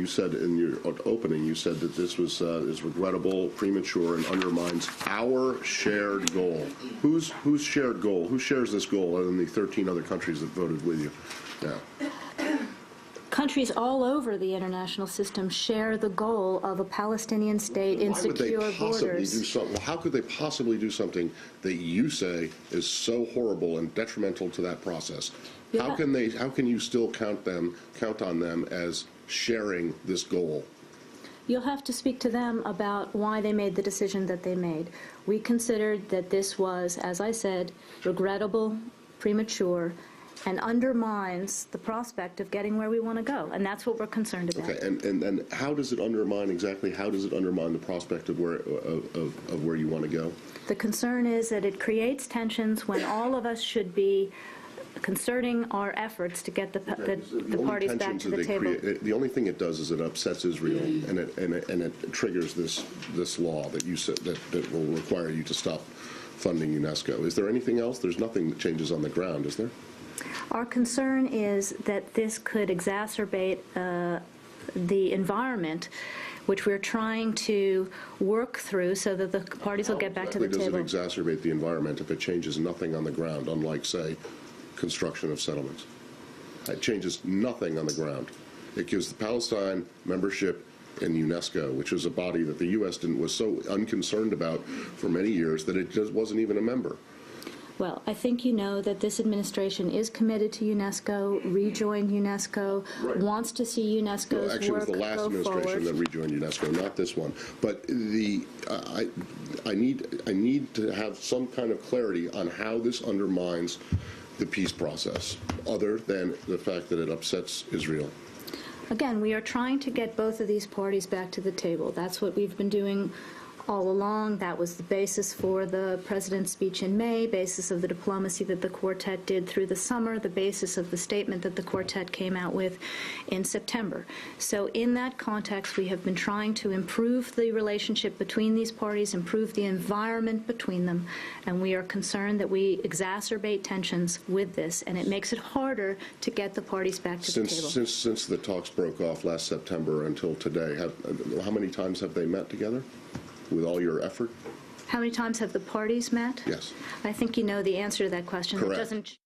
you said in your opening, you said that this was is regrettable, premature, and undermines our shared goal. Whose shared goal? Who shares this goal other than the 13 other countries that voted with you? Now, countries all over the international system share the goal of a Palestinian state in secure borders. How could they possibly do something that you say is so horrible and detrimental to that process? Yeah. How can you still count on them as sharing this goal? You'll have to speak to them about why they made the decision that they made. We considered that this was, as I said, regrettable, premature, and undermines the prospect of getting where we want to go, and that's what we're concerned about. Okay, and how does it undermine the prospect of where you want to go? The concern is that it creates tensions when all of us should be concerting our efforts to get the parties back to the table. The only thing it does is it upsets Israel, and it triggers this law that you said that will require you to stop funding UNESCO. Is there anything else? There's nothing that changes on the ground, is there? Our concern is that this could exacerbate the environment which we're trying to work through so that the parties will get back to the table. How does it exacerbate the environment if it changes nothing on the ground, unlike, say, construction of settlements? It changes nothing on the ground. It gives the Palestine membership in UNESCO, which is a body that the U.S. was so unconcerned about for many years that it just wasn't even a member. Well, I think you know that this administration is committed to UNESCO, rejoined UNESCO, right. Wants to see UNESCO's work go forward. Actually, it was the last administration that rejoined UNESCO, not this one. But I need to have some kind of clarity on how this undermines the peace process, other than the fact that it upsets Israel. Again, we are trying to get both of these parties back to the table. That's what we've been doing all along. That was the basis for the president's speech in May, basis of the diplomacy that the quartet did through the summer, the basis of the statement that the quartet came out with in September. So in that context, we have been trying to improve the relationship between these parties, improve the environment between them, and we are concerned that we exacerbate tensions with this, and it makes it harder to get the parties back to the table. Since the talks broke off last September until today, how many times have they met together? With all your effort? How many times have the parties met? Yes. I think you know the answer to that question. Correct. It doesn't